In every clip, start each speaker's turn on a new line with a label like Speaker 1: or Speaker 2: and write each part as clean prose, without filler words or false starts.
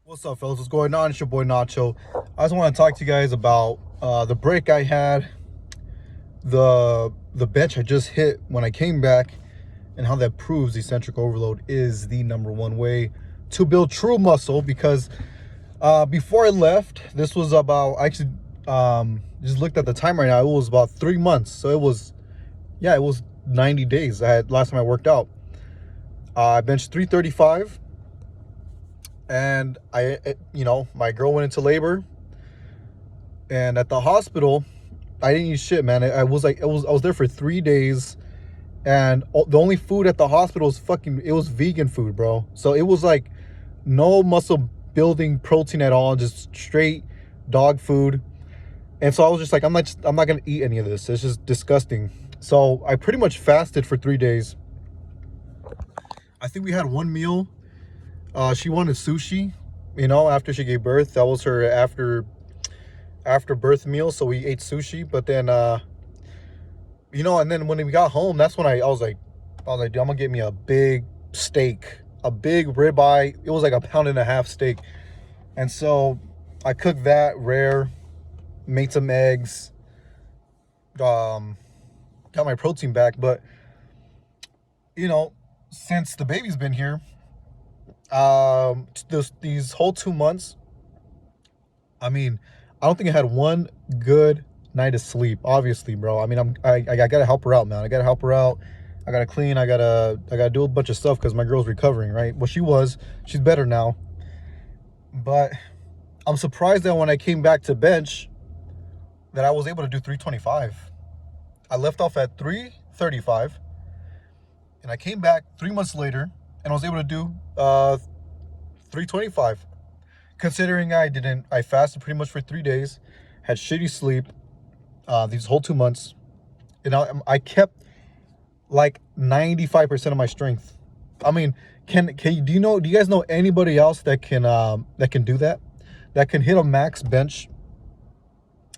Speaker 1: What's up, fellas? What's going on? It's your boy Nacho. I just want to talk to you guys about the break I had, the bench I just hit when I came back, and how that proves eccentric overload is the number one way to build true muscle. Because before I left, this was about I actually just looked at the time right now. It was about 3 months, so it was 90 days. I had last time I worked out. I benched 335, and my girl went into labor, and at the hospital I didn't eat shit, man. I was like, I was there for 3 days, and the only food at the hospital was it was vegan food, bro. So it was like no muscle building protein at all, just straight dog food. And so I was just like, I'm not gonna eat any of this. It's just disgusting. So I pretty much fasted for 3 days. I think we had one meal. She wanted sushi, after she gave birth. That was her after birth meal. So we ate sushi, but then and then when we got home, that's when I was like, dude, I'm gonna get me a big steak, a big ribeye. It was like a pound and a half steak. And so I cooked that rare, made some eggs, got my protein back. But since the baby's been here, these whole 2 months, I mean, I don't think I had one good night of sleep. Obviously, bro. I mean, I gotta help her out, man. I gotta help her out. I gotta clean. I gotta do a bunch of stuff because my girl's recovering, right? Well, she's better now. But I'm surprised that when I came back to bench, that I was able to do 325. I left off at 335, and I came back 3 months later, and I was able to do 325. Considering I fasted pretty much for 3 days, had shitty sleep these whole 2 months, and I kept like 95% of my strength. I mean, do you guys know anybody else that can do that? That can hit a max bench,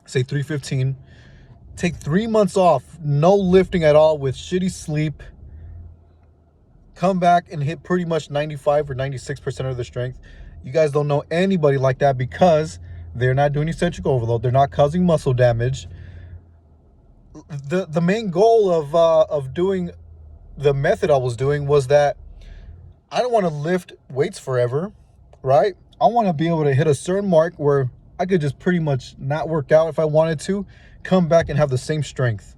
Speaker 1: say 315, take 3 months off, no lifting at all, with shitty sleep, come back and hit pretty much 95 or 96% of their strength. You guys don't know anybody like that because they're not doing eccentric overload. They're not causing muscle damage. The main goal of doing the method I was doing was that I don't want to lift weights forever, right? I want to be able to hit a certain mark where I could just pretty much not work out if I wanted to, come back and have the same strength.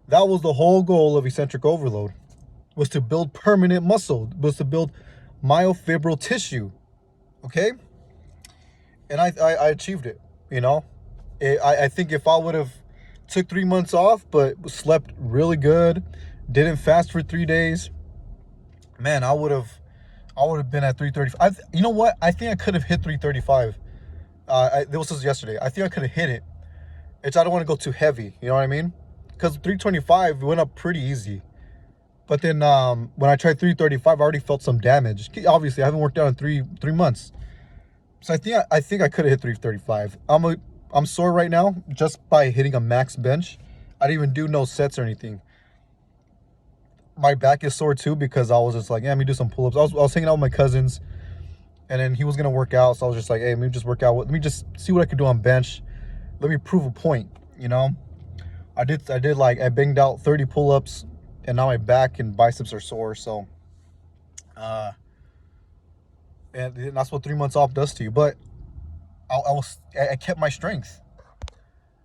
Speaker 1: That was the whole goal of eccentric overload, was to build permanent muscle, was to build myofibril tissue, okay? And I achieved it, I think if I would have took 3 months off, but slept really good, didn't fast for 3 days, man, I would have been at 335. You know what? I think I could have hit 335. This was yesterday. I think I could have hit it. I don't want to go too heavy. You know what I mean? Because 325 went up pretty easy. But then when I tried 335, I already felt some damage. Obviously, I haven't worked out in three months. So I think I could have hit 335. I'm sore right now just by hitting a max bench. I didn't even do no sets or anything. My back is sore too because I was just like, yeah, let me do some pull-ups. I was hanging out with my cousins, and then he was gonna work out, so I was just like, hey, let me just work out. Let me just see what I could do on bench. Let me prove a point. I did like, I banged out 30 pull-ups, and now my back and biceps are sore. So, and that's what 3 months off does to you. But I kept my strength,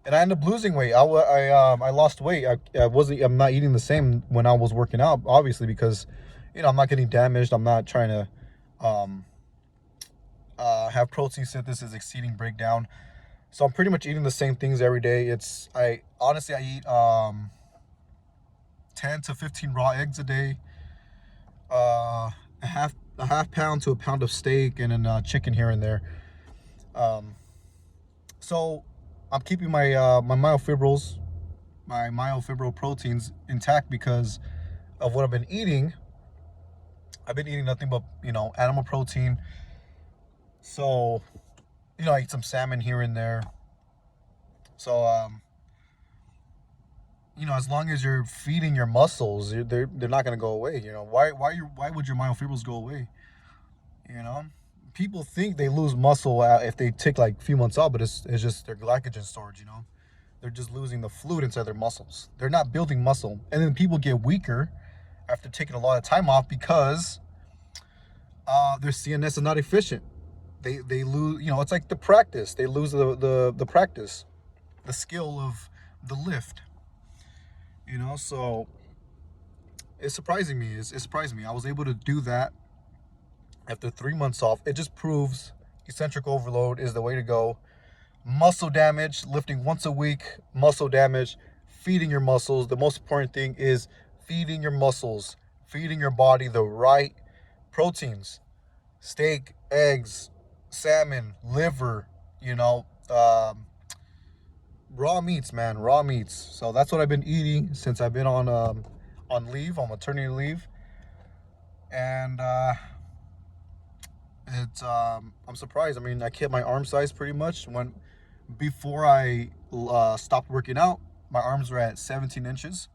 Speaker 1: and I ended up losing weight. I lost weight. I'm not eating the same when I was working out, obviously, because I'm not getting damaged. I'm not trying to have protein synthesis exceeding breakdown. So I'm pretty much eating the same things every day. I eat 10 to 15 raw eggs a day, a half pound to a pound of steak, and then chicken here and there. So I'm keeping my myofibrils, my myofibril proteins intact because of what I've been eating. I've been eating nothing but animal protein. So I eat some salmon here and there. So as long as you're feeding your muscles, they're not gonna go away. Why would your myofibrils go away? people think they lose muscle if they take like a few months off, but it's just their glycogen storage, you know? They're just losing the fluid inside their muscles. They're not building muscle. And then people get weaker after taking a lot of time off because their CNS is not efficient. They lose, you know, it's like the practice. They lose the practice, the skill of the lift, you know? So it's surprising me. It surprised me. I was able to do that after 3 months off. It just proves eccentric overload is the way to go. Muscle damage, lifting once a week, muscle damage, feeding your muscles. The most important thing is feeding your muscles, feeding your body the right proteins, steak, eggs, salmon, liver, you know, raw meats, man, raw meats. So that's what I've been eating since I've been on leave, on maternity leave. And it's I'm surprised. I mean, I kept my arm size pretty much. When before I stopped working out, my arms were at 17 inches.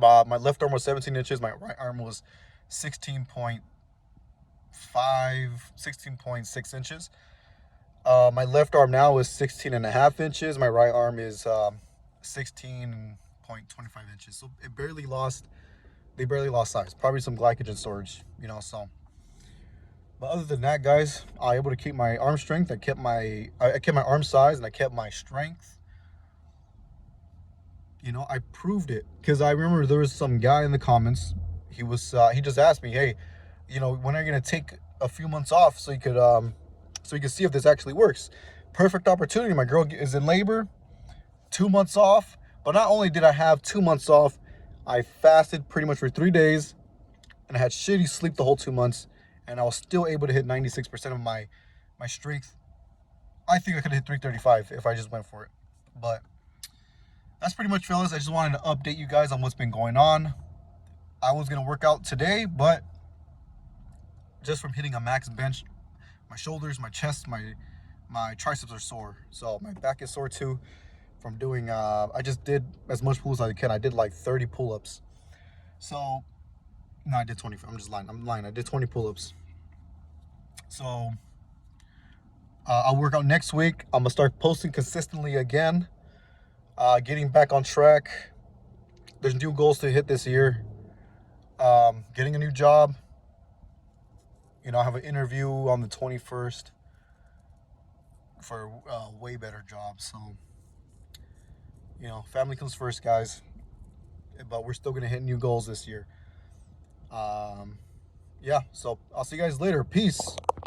Speaker 1: My left arm was 17 inches. My right arm was 16.5, 16.6 inches. My left arm now is 16 and a half inches. My right arm is 16.25 inches. So it barely lost. They barely lost size. Probably some glycogen storage, you know. So, but other than that, guys, I was able to keep my arm strength. I kept my arm size, and I kept my strength. You know, I proved it because I remember there was some guy in the comments. He just asked me, hey, you know, when are you gonna take a few months off so you could see if this actually works? Perfect opportunity. My girl is in labor. 2 months off. But not only did I have 2 months off, I fasted pretty much for 3 days, and I had shitty sleep the whole 2 months, and I was still able to hit 96% of my strength. I think I could have hit 335 if I just went for it. But that's pretty much, fellas. I just wanted to update you guys on what's been going on. I was going to work out today, but just from hitting a max bench, my shoulders, my chest, my triceps are sore. So my back is sore too from doing, I just did as much pull-ups as I can. I did like 30 pull-ups. So, no, I did 20. I'm just lying. I'm lying. I did 20 pull-ups. So, I'll work out next week. I'm going to start posting consistently again. Getting back on track. There's new goals to hit this year. Getting a new job. You know, I have an interview on the 21st for a way better job. So, you know, family comes first, guys. But we're still going to hit new goals this year. Yeah, so I'll see you guys later. Peace.